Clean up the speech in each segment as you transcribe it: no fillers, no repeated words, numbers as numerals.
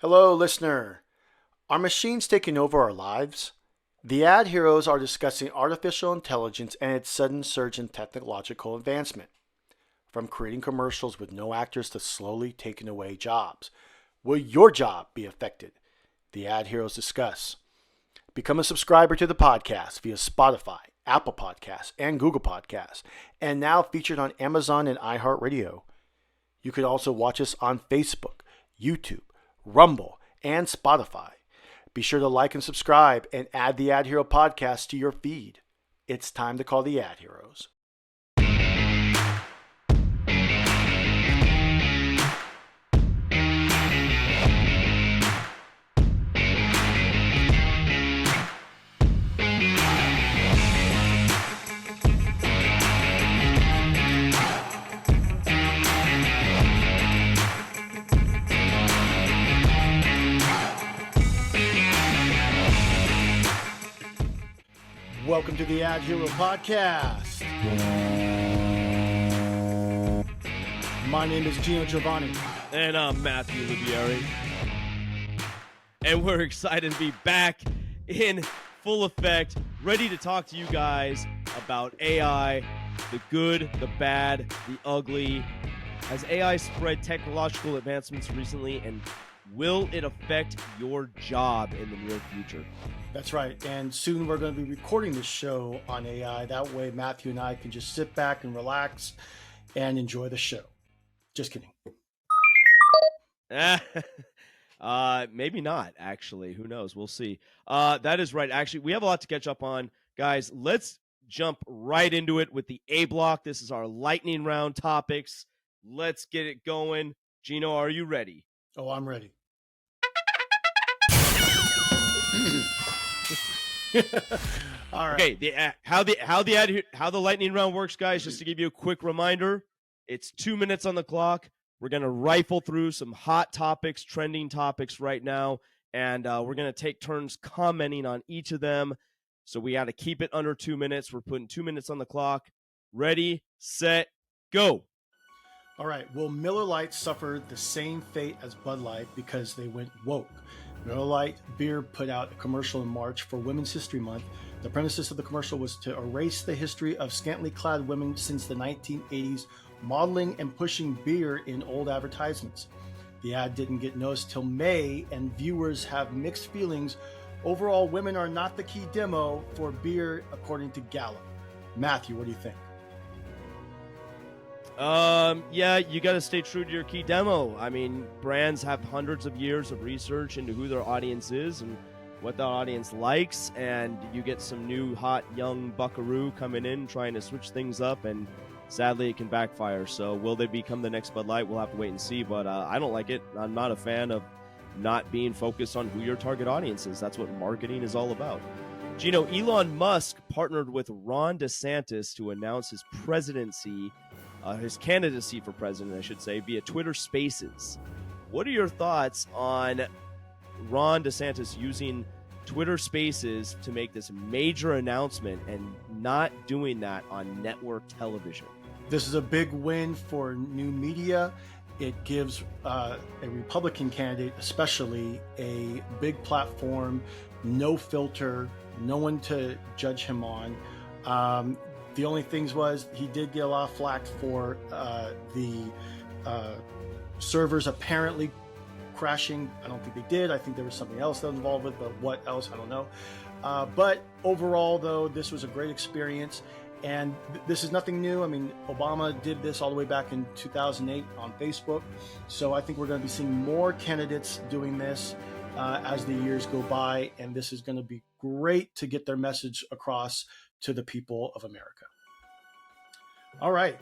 Hello, listener. Are machines taking over our lives? The AdHeroes are discussing artificial intelligence and its sudden surge in technological advancement. From creating commercials with no actors to slowly taking away jobs. Will your job be affected? The AdHeroes discuss. Become a subscriber to the podcast via Spotify, Apple Podcasts, and Google Podcasts, and now featured on Amazon and iHeartRadio. You can also watch us on Facebook, YouTube, Rumble, and Spotify. Be sure to like and subscribe and add the AdHero Podcast to your feed. It's time to call the AdHeroes. Welcome to the AdHero Podcast. My name is Geno, Giovanni. And I'm Matthew Olivieri. And we're excited to be back in full effect, ready to talk to you guys about AI, the good, the bad, the ugly. Has AI spread technological advancements recently, and will it affect your job in the near future? That's right. And soon we're going to be recording this show on AI. That way Matthew and I can just sit back and relax and enjoy the show. Just kidding. Maybe not, actually. Who knows? We'll see. That is right. Actually, we have a lot to catch up on. Guys, let's jump right into it with the A block. This is our lightning round topics. Let's get it going. Geno, are you ready? Oh, I'm ready. All right. Okay. How the lightning round works, guys. Just to give you a quick reminder, it's 2 minutes on the clock. We're gonna rifle through some hot topics, trending topics right now, and we're gonna take turns commenting on each of them. So we got to keep it under 2 minutes. We're putting 2 minutes on the clock. Ready, set, go. All right. Will Miller Lite suffer the same fate as Bud Light because they went woke? Miller Lite beer put out a commercial in March for Women's History Month. The premises of the commercial was to erase the history of scantily clad women since the 1980s, modeling and pushing beer in old advertisements. The ad didn't get noticed till May, and viewers have mixed feelings. Overall, women are not the key demo for beer, according to Gallup. Matthew, what do you think? Yeah, you got to stay true to your key demo. I mean, brands have hundreds of years of research into who their audience is and what that audience likes, and you get some new hot young buckaroo coming in trying to switch things up, and sadly it can backfire. So will they become the next Bud Light? We'll have to wait and see, but I don't like it. I'm not a fan of not being focused on who your target audience is. That's what marketing is all about. Geno, Elon Musk partnered with Ron DeSantis to announce his his candidacy for president, I should say, via Twitter Spaces. What are your thoughts on Ron DeSantis using Twitter Spaces to make this major announcement and not doing that on network television? This is a big win for new media. It gives a Republican candidate, especially, a big platform, no filter, no one to judge him on. The only things was he did get a lot of flack for the servers apparently crashing. I don't think they did. I think there was something else that was involved with, but what else, I don't know. But overall, though, this was a great experience. And this is nothing new. I mean, Obama did this all the way back in 2008 on Facebook. So I think we're going to be seeing more candidates doing this as the years go by. And this is going to be great to get their message across to the people of America. All right.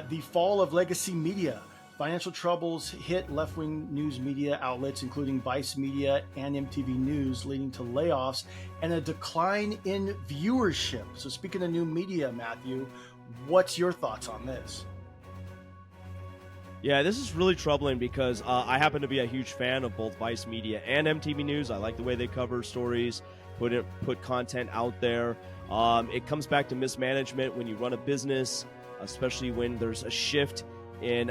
The fall of legacy media. Financial troubles hit left-wing news media outlets, including Vice Media and MTV News, leading to layoffs and a decline in viewership. So speaking of new media, Matthew, what's your thoughts on this? Yeah, this is really troubling because I happen to be a huge fan of both Vice Media and MTV News. I like the way they cover stories, put content out there. It comes back to mismanagement when you run a business, especially when there's a shift in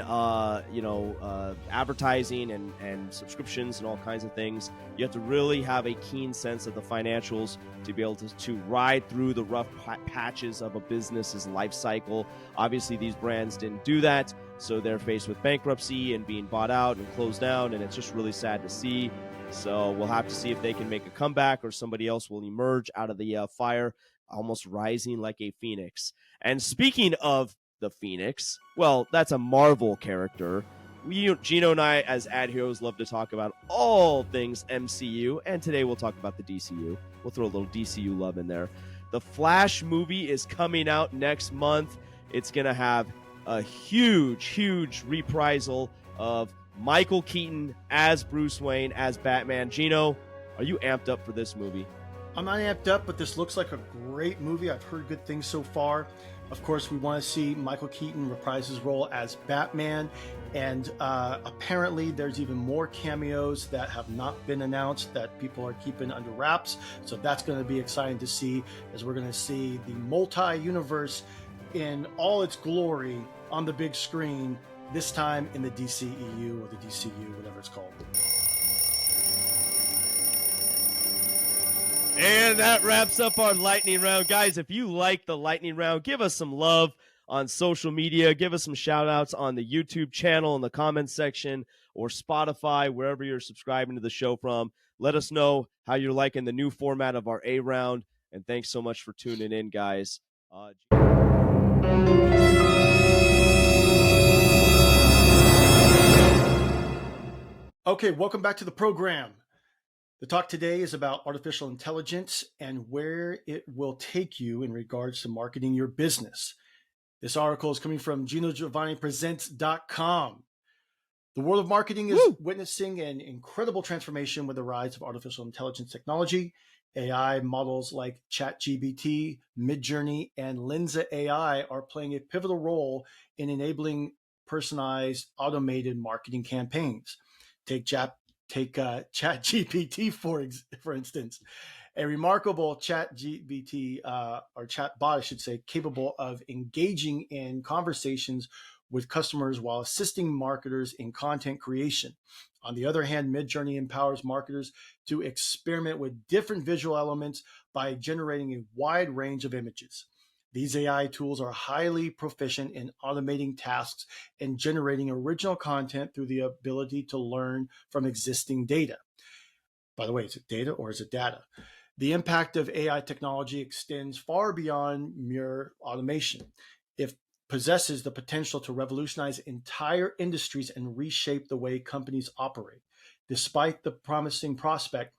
advertising and subscriptions and all kinds of things. You have to really have a keen sense of the financials to be able to ride through the rough patches of a business's life cycle. Obviously, these brands didn't do that, so they're faced with bankruptcy and being bought out and closed down, and it's just really sad to see. So we'll have to see if they can make a comeback or somebody else will emerge out of the fire, almost rising like a phoenix. And speaking of the Phoenix, well, that's a Marvel character. Geno and I, as AdHeroes, love to talk about all things MCU, and today we'll talk about the DCU. We'll throw a little DCU love in there. The Flash movie is coming out next month. It's going to have a huge reprisal of Michael Keaton as Bruce Wayne, as Batman. Geno, are you amped up for this movie? I'm not amped up, but this looks like a great movie. I've heard good things so far. Of course, we want to see Michael Keaton reprise his role as Batman. And apparently there's even more cameos that have not been announced that people are keeping under wraps. So that's going to be exciting to see, as we're going to see the multi-universe in all its glory on the big screen, this time in the DCEU or the DCU, whatever it's called. And that wraps up our lightning round. Guys, if you like the lightning round, give us some love on social media. Give us some shout outs on the YouTube channel in the comments section or Spotify, wherever you're subscribing to the show from. Let us know how you're liking the new format of our A round. And thanks so much for tuning in, guys. Okay, welcome back to the program. The talk today is about artificial intelligence and where it will take you in regards to marketing your business. This article is coming from GenoGiovanniPresents.com. The world of marketing is witnessing an incredible transformation with the rise of artificial intelligence technology. AI models like ChatGPT, Midjourney, and Lensa AI are playing a pivotal role in enabling personalized, automated marketing campaigns. Take ChatGPT, for instance. A remarkable ChatGPT, or chatbot, I should say, capable of engaging in conversations with customers while assisting marketers in content creation. On the other hand, Midjourney empowers marketers to experiment with different visual elements by generating a wide range of images. These AI tools are highly proficient in automating tasks and generating original content through the ability to learn from existing data. By the way, is it data or is it data? The impact of AI technology extends far beyond mere automation. It possesses the potential to revolutionize entire industries and reshape the way companies operate. Despite the promising prospect,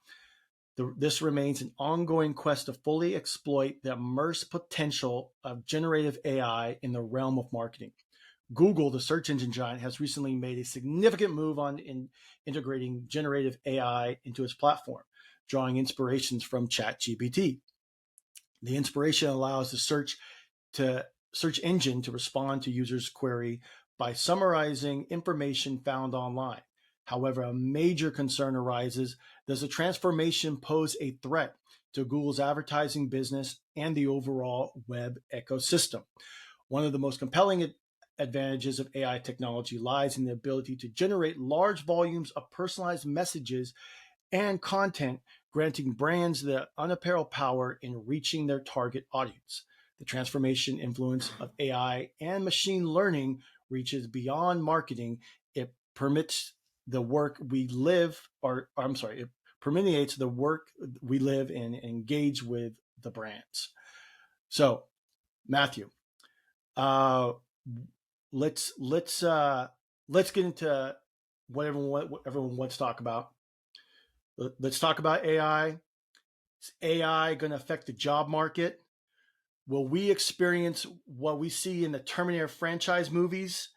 this remains an ongoing quest to fully exploit the immense potential of generative AI in the realm of marketing. Google, the search engine giant, has recently made a significant move on integrating generative AI into its platform, drawing inspirations from ChatGPT. The inspiration allows the search engine to respond to users' query by summarizing information found online. However, a major concern arises: does the transformation pose a threat to Google's advertising business and the overall web ecosystem? One of the most compelling advantages of AI technology lies in the ability to generate large volumes of personalized messages and content, granting brands the unparalleled power in reaching their target audience. The transformation influence of AI and machine learning reaches beyond marketing. It permeates the work we live and engage with the brands. So, Matthew, let's get into what everyone wants to talk about. Let's talk about AI. Is AI going to affect the job market? Will we experience what we see in the Terminator franchise movies,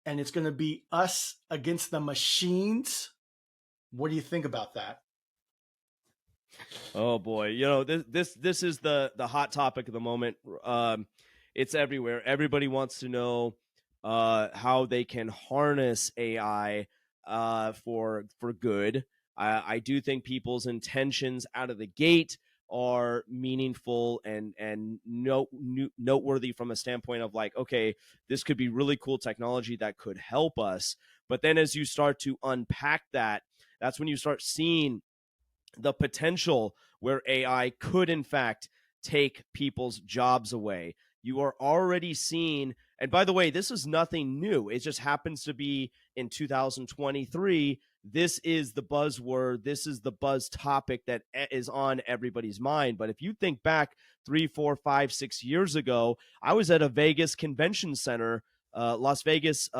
and it's going to be us against the machines? What do you think about that? Oh boy, this is the hot topic of the moment. It's everywhere. Everybody wants to know how they can harness AI for good. I do think people's intentions out of the gate are meaningful and noteworthy from a standpoint of like, okay, this could be really cool technology that could help us. But then as you start to unpack that, that's when you start seeing the potential where AI could, in fact, take people's jobs away. You are already seeing, and by the way, this is nothing new. It just happens to be in 2023. This is the buzzword. This is the buzz topic that is on everybody's mind. But if you think back 3, 4, 5, 6 years ago, I was at a Vegas convention center, Las Vegas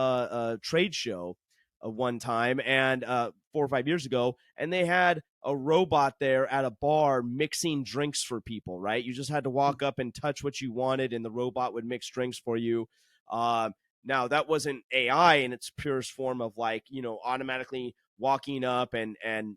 trade show one time, and 4 or 5 years ago, and they had a robot there at a bar mixing drinks for people, right? You just had to walk up and touch what you wanted, and the robot would mix drinks for you. Now, that wasn't AI in its purest form of like, automatically walking up and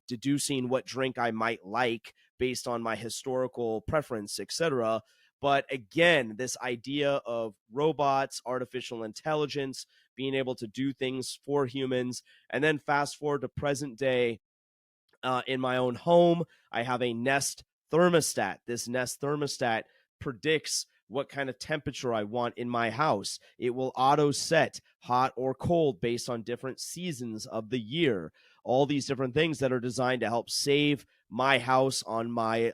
deducing what drink I might like based on my historical preference, etc. But again, this idea of robots, artificial intelligence, being able to do things for humans, and then fast forward to present day, in my own home, I have a Nest thermostat. This Nest thermostat predicts what kind of temperature I want in my house. It will auto set hot or cold based on different seasons of the year. All these different things that are designed to help save my house on my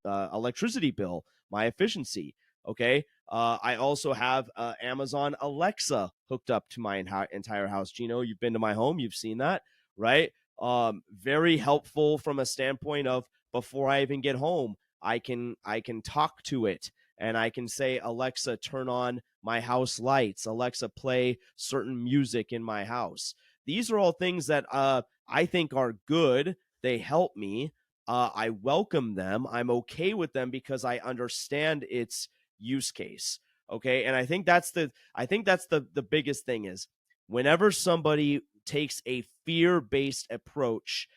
electricity bill, my efficiency. Okay. I also have Amazon Alexa hooked up to my entire house. Geno, you've been to my home, you've seen that, right? Very helpful from a standpoint of before I even get home, I can talk to it and I can say, Alexa, turn on my house lights. Alexa, play certain music in my house. These are all things that I think are good. They help me. I welcome them. I'm okay with them because I understand its use case. Okay, and I think that's the biggest thing is whenever somebody takes a fear-based approach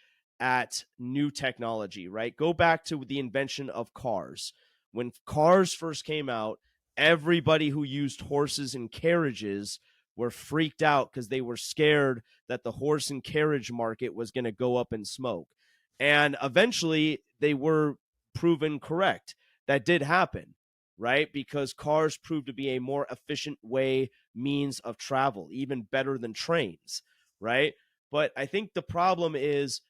at new technology, right? Go back to the invention of cars. When cars first came out, everybody who used horses and carriages were freaked out because they were scared that the horse and carriage market was going to go up in smoke. And eventually they were proven correct. That did happen, right? Because cars proved to be a more efficient means of travel, even better than trains, right? But I think the problem is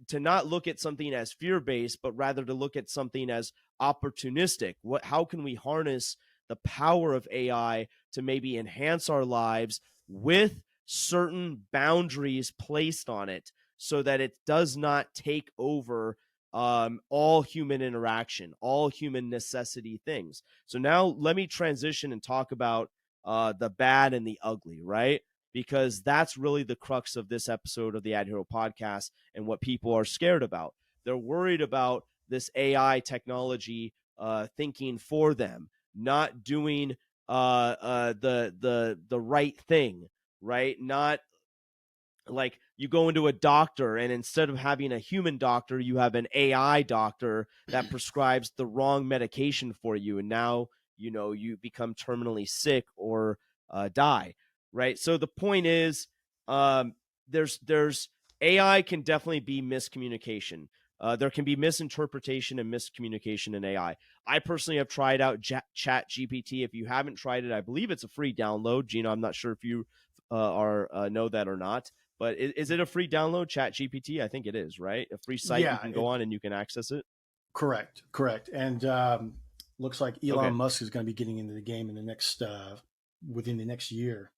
to not look at something as fear-based, but rather to look at something as opportunistic. How can we harness the power of AI to maybe enhance our lives with certain boundaries placed on it so that it does not take over all human interaction, all human necessity things. So now let me transition and talk about the bad and the ugly, right? Because that's really the crux of this episode of the AdHero Podcast and what people are scared about. They're worried about this AI technology thinking for them, not doing the right thing, right? Not like you go into a doctor and instead of having a human doctor, you have an AI doctor that prescribes the wrong medication for you, and now you become terminally sick or die, right? So the point is, there's AI can definitely be miscommunication. There can be misinterpretation and miscommunication in AI. I personally have tried out Chat GPT. If you haven't tried it, I believe it's a free download. Gino, I'm not sure if you know that or not. But is it a free download, Chat GPT? I think it is, right? A free site you can go on and you can access it? Correct. And looks like Elon Musk is going to be getting into the game in the next within the next year,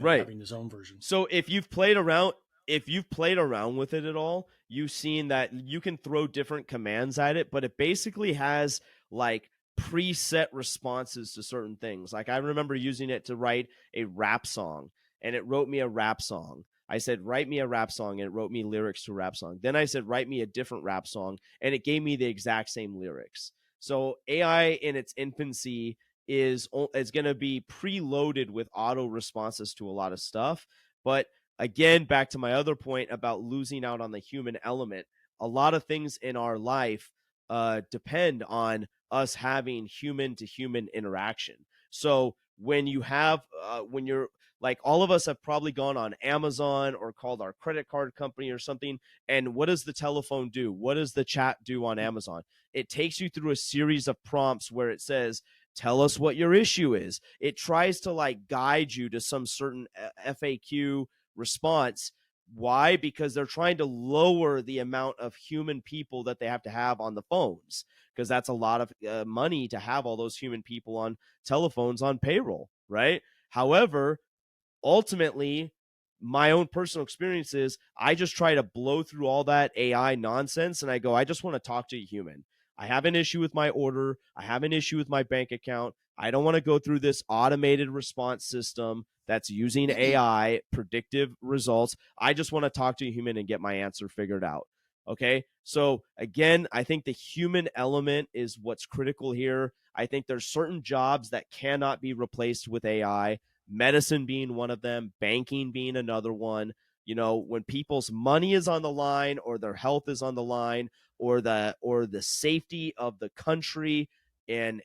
right? Having his own version. So if you've played around with it at all, you've seen that you can throw different commands at it, but it basically has like preset responses to certain things. Like I remember using it to write a rap song, and it wrote me a rap song. I said, write me a rap song, and it wrote me lyrics to a rap song. Then I said, write me a different rap song, and it gave me the exact same lyrics. So AI in its infancy is going to be preloaded with auto responses to a lot of stuff. But again, back to my other point about losing out on the human element, a lot of things in our life depend on us having human to human interaction. So when you have when you're Like all of us have probably gone on Amazon or called our credit card company or something. And what does the telephone do? What does the chat do on Amazon? It takes you through a series of prompts where it says, tell us what your issue is. It tries to like guide you to some certain FAQ response. Why? Because they're trying to lower the amount of human people that they have to have on the phones, because that's a lot of money to have all those human people on telephones on payroll, right? However, ultimately, my own personal experience is I just try to blow through all that AI nonsense and I go, I just want to talk to a human. I have an issue with my order. I have an issue with my bank account. I don't want to go through this automated response system that's using AI predictive results. I just want to talk to a human and get my answer figured out. Okay. So again, I think the human element is what's critical here. I think there's certain jobs that cannot be replaced with AI, medicine being one of them, banking being another one. You know, when people's money is on the line or their health is on the line or the safety of the country and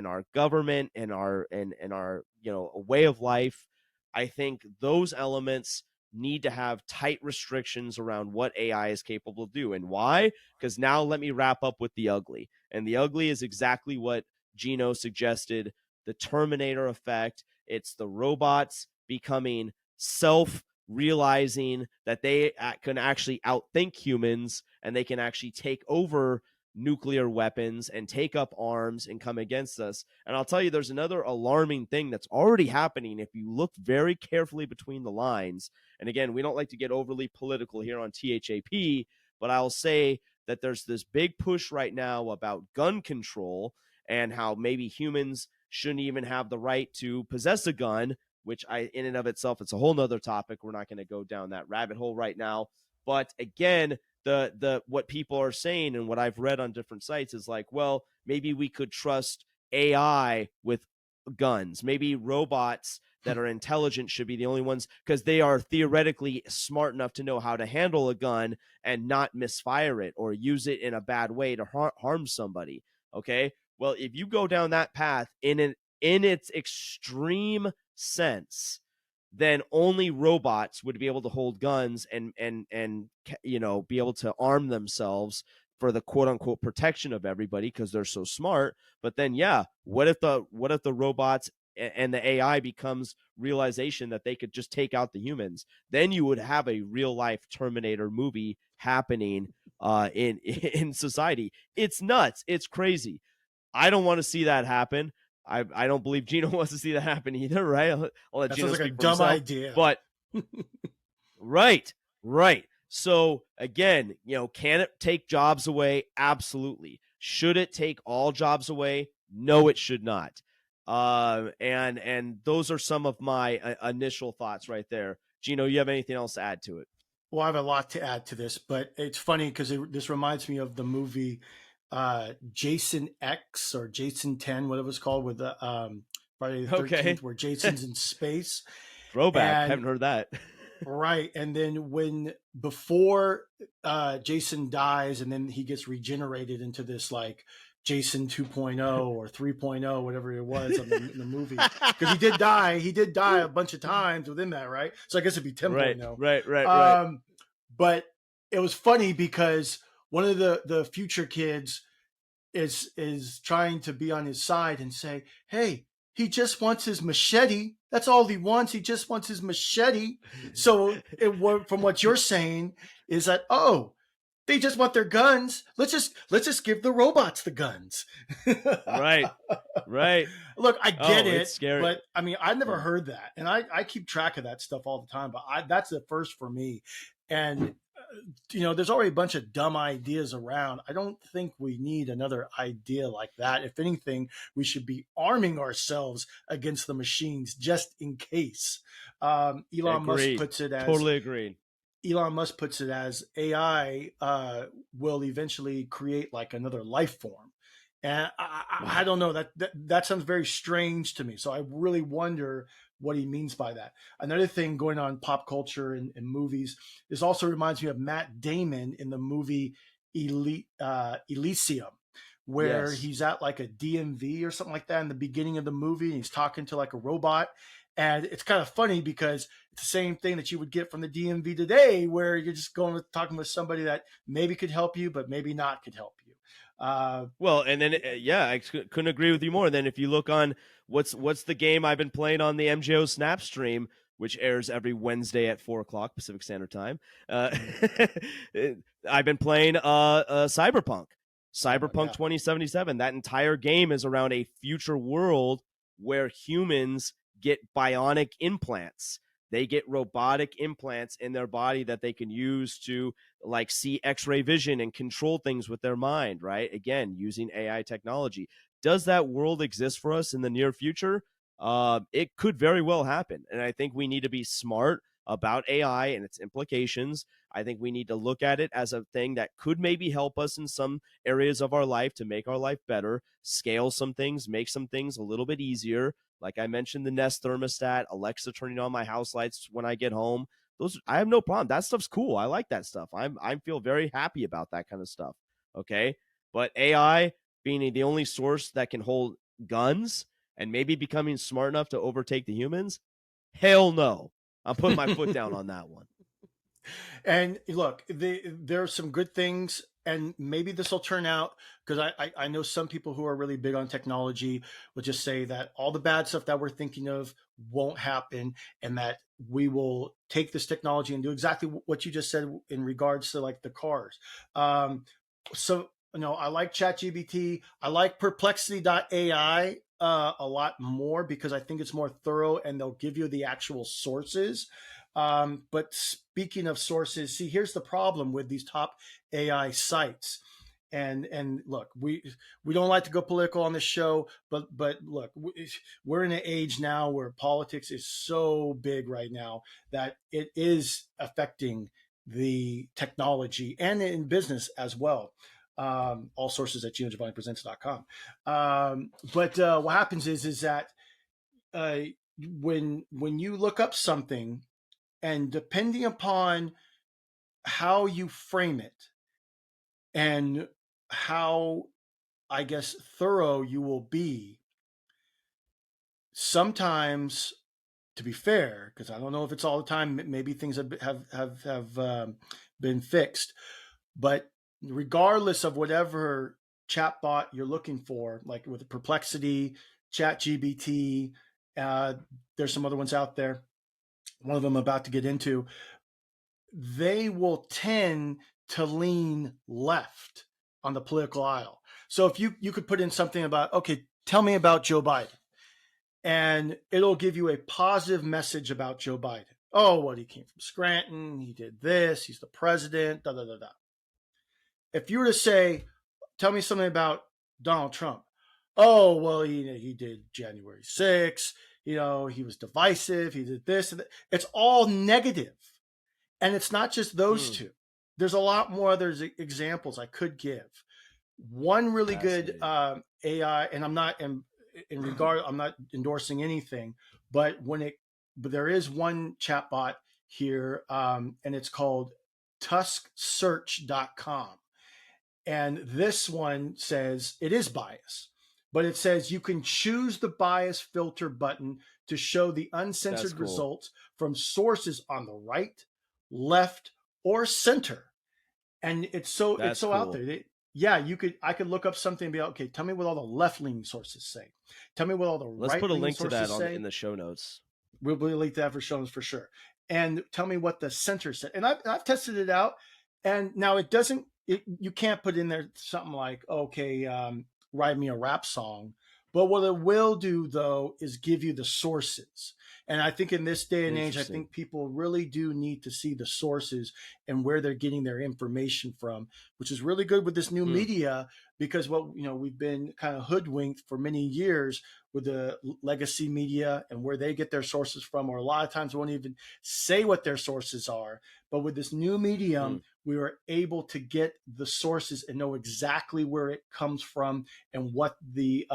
our government and our a way of life, I think those elements need to have tight restrictions around what AI is capable of doing. And why? Because now let me wrap up with the ugly. And the ugly is exactly what Geno suggested, the Terminator effect. It's the robots becoming self-realizing that they can actually outthink humans and they can actually take over nuclear weapons and take up arms and come against us. And I'll tell you, there's another alarming thing that's already happening if you look very carefully between the lines. And again, we don't like to get overly political here on THAP, but I'll say that there's this big push right now about gun control and how maybe humans shouldn't even have the right to possess a gun, which in and of itself, it's a whole nother topic. We're not going to go down that rabbit hole right now. But again, the what people are saying and what I've read on different sites is like, well, maybe we could trust AI with guns. Maybe robots that are intelligent should be the only ones because they are theoretically smart enough to know how to handle a gun and not misfire it or use it in a bad way to harm somebody. Okay. Well, if you go down that path in its extreme sense, then only robots would be able to hold guns and be able to arm themselves for the quote unquote protection of everybody because they're so smart. But then, yeah, what if the robots and the AI becomes realization that they could just take out the humans? Then you would have a real life Terminator movie happening in society. It's nuts. It's crazy. I don't want to see that happen. I don't believe Geno wants to see that happen either, right? I'll let That Geno sounds like a speak for dumb himself. idea. But right. So again, can it take jobs away? Absolutely. Should it take all jobs away? No, it should not. And those are some of my initial thoughts right there. Geno, you have anything else to add to it? Well, I have a lot to add to this, but it's funny because this reminds me of the movie Jason X or Jason 10, whatever it's called, with the Friday the 13th, where Jason's in space. Throwback. And Haven't heard that. right. And then before Jason dies and then he gets regenerated into this like Jason 2.0 or 3.0, whatever it was in the movie. Because he did die a bunch of times within that, right? So I guess it'd be 10.0. Right. But it was funny because one of the future kids is trying to be on his side and say, hey, he just wants his machete. That's all he wants. He just wants his machete. So from what you're saying is that, oh, they just want their guns. Let's just give the robots the guns. Right. Look, I get it, it's scary. but I mean, I've never heard that, and I keep track of that stuff all the time. But that's the first for me, and there's already a bunch of dumb ideas around. I don't think we need another idea like that. If anything, we should be arming ourselves against the machines just in case. Elon Musk puts it as totally agreed. Elon Musk puts it as AI will eventually create like another life form. And I don't know, that sounds very strange to me. So I really wonder what he means by that. Another thing going on in pop culture and movies, this also reminds me of Matt Damon in the movie Elysium, where he's at like a DMV or something like that in the beginning of the movie. And he's talking to like a robot. And it's kind of funny because it's the same thing that you would get from the DMV today, where you're just talking with somebody that maybe could help you, but maybe not could help you. Well, and then I couldn't agree with you more. Then if you look on what's the game I've been playing on the MJO Snap stream, which airs every Wednesday at 4:00 Pacific Standard Time, I've been playing Cyberpunk 2077. That entire game is around a future world where humans get bionic implants. They get robotic implants in their body that they can use to like see X-ray vision and control things with their mind, right? Again, using AI technology. Does that world exist for us in the near future? It could very well happen. And I think we need to be smart about AI and its implications. I think we need to look at it as a thing that could maybe help us in some areas of our life to make our life better, scale some things, make some things a little bit easier. Like I mentioned, the Nest thermostat, Alexa turning on my house lights when I get home. Those, I have no problem. That stuff's cool. I like that stuff. I feel very happy about that kind of stuff. Okay. But AI being the only source that can hold guns and maybe becoming smart enough to overtake the humans, hell no. I'm putting my foot down on that one. And look, there are some good things, and maybe this will turn out, because I know some people who are really big on technology will just say that all the bad stuff that we're thinking of won't happen, and that we will take this technology and do exactly what you just said in regards to like the cars. So, I like ChatGPT. I like Perplexity.ai a lot more because I think it's more thorough and they'll give you the actual sources. But speaking of sources, see, here's the problem with these top AI sites. And look, we don't like to go political on this show, but look, we're in an age now where politics is so big right now that it is affecting the technology and in business as well. All sources at GenoGiovanniPresents.com. But what happens is that when you look up something, and depending upon how you frame it and how, I guess, thorough you will be, sometimes, to be fair, because I don't know if it's all the time, maybe things have been fixed, but regardless of whatever chatbot you're looking for, like with Perplexity, ChatGPT, there's some other ones out there. One of them I'm about to get into, they will tend to lean left on the political aisle. So if you could put in something about, okay, tell me about Joe Biden, and it'll give you a positive message about Joe Biden. Oh, well, he came from Scranton, he did this, he's the president, da da da da. If you were to say, tell me something about Donald Trump. Oh, well, he did January 6th. He was divisive. He did this. And that. It's all negative. And it's not just those two. There's a lot more other examples I could give. One really good AI, and I'm not I'm not endorsing anything, but there is one chatbot here, and it's called tusksearch.com. And this one says it is biased, but it says you can choose the bias filter button to show the uncensored results from sources on the right, left, or center. And it's so out there. I could look up something and be like, okay, tell me what all the left-leaning sources say. Tell me what all the right-leaning sources say. Let's put a link to that in the show notes. We'll link to that for show notes for sure. And tell me what the center said. And I've tested it out. And now it doesn't, you can't put in there something like, okay, write me a rap song. But what it will do, though, is give you the sources. And I think in this day and age, I think people really do need to see the sources and where they're getting their information from, which is really good with this new media, because we've been kind of hoodwinked for many years with the legacy media and where they get their sources from, or a lot of times won't even say what their sources are. But with this new medium, we were able to get the sources and know exactly where it comes from and what the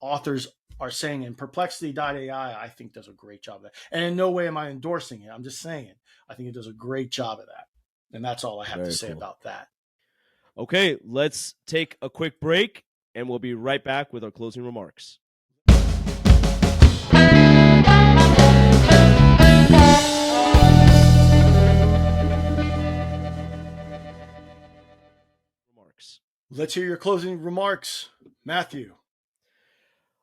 authors are saying. And Perplexity.ai, I think, does a great job of that. And in no way am I endorsing it. I'm just saying, I think it does a great job of that. And that's all I have to say about that. Okay, let's take a quick break, and we'll be right back with our closing remarks. Let's hear your closing remarks, Matthew.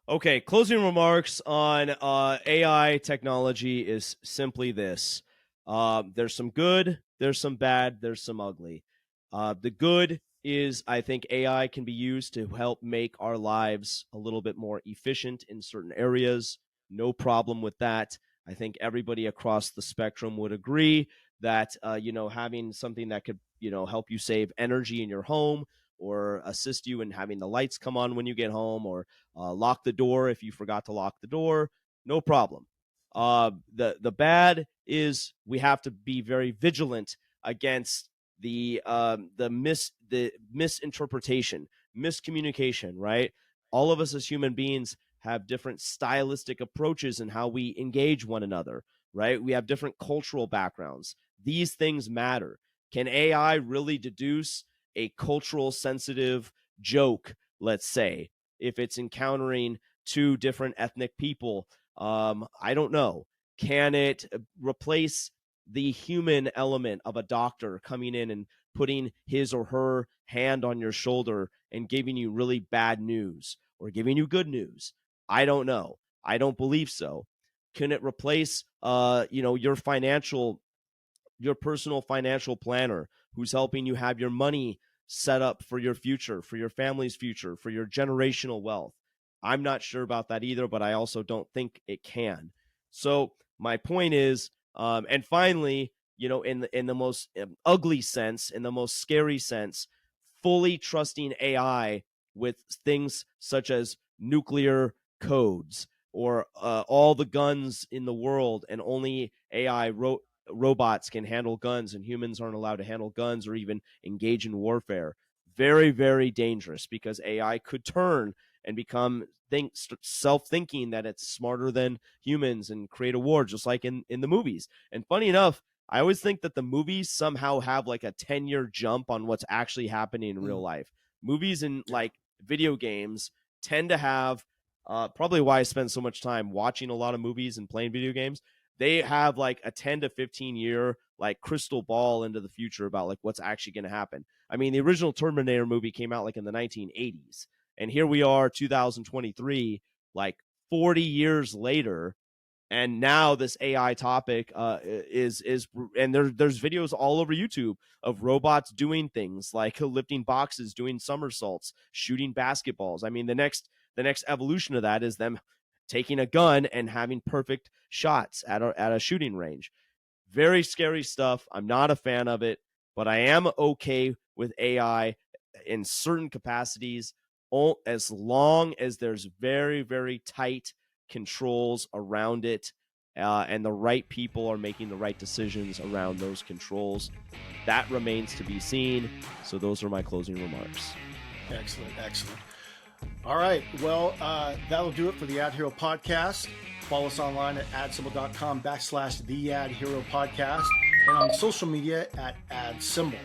Okay, closing remarks on AI technology is simply this. There's some good, there's some bad, there's some ugly. The good is I think AI can be used to help make our lives a little bit more efficient in certain areas. No problem with that. I think everybody across the spectrum would agree that having something that could help you save energy in your home or assist you in having the lights come on when you get home or lock the door if you forgot to lock the door. No problem. The bad is we have to be very vigilant against the misinterpretation, miscommunication. Right? All of us as human beings have different stylistic approaches in how we engage one another. Right? We have different cultural backgrounds. These things matter. Can AI really deduce a cultural sensitive joke, let's say, if it's encountering two different ethnic people? I don't know. Can it replace the human element of a doctor coming in and putting his or her hand on your shoulder and giving you really bad news or giving you good news? I don't know. I don't believe so. Can it replace your personal financial planner who's helping you have your money set up for your future, for your family's future, for your generational wealth? I'm not sure about that either, but I also don't think it can. So my point is, and finally, in the most ugly sense, in the most scary sense, fully trusting AI with things such as nuclear codes or all the guns in the world, and only AI robots can handle guns and humans aren't allowed to handle guns or even engage in warfare. Very, very dangerous, because AI could turn and become self-thinking that it's smarter than humans and create a war, just like in the movies. And funny enough, I always think that the movies somehow have like a 10-year jump on what's actually happening in real life. Movies and like video games tend to have probably why I spend so much time watching a lot of movies and playing video games. They have like a 10 to 15 year like crystal ball into the future about like what's actually going to happen. I mean, the original Terminator movie came out like in the 1980s, and here we are 2023, like 40 years later, and now this AI topic is and there's videos all over YouTube of robots doing things like lifting boxes, doing somersaults, shooting basketballs. I mean, the next evolution of that is them taking a gun and having perfect shots at a shooting range. Very scary stuff. I'm not a fan of it, but I am okay with AI in certain capacities, as long as there's very, very tight controls around it, and the right people are making the right decisions around those controls. That remains to be seen. So those are my closing remarks. Excellent. All right. Well, that'll do it for the AdHero Podcast. Follow us online at adsymbol.com/the AdHero Podcast and on social media at adsymbol.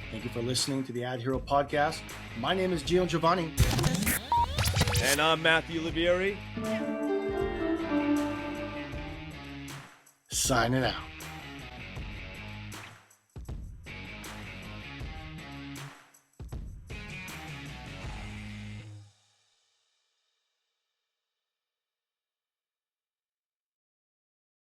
Thank you for listening to the AdHero Podcast. My name is Giovanni. And I'm Matthew Olivieri. Signing out.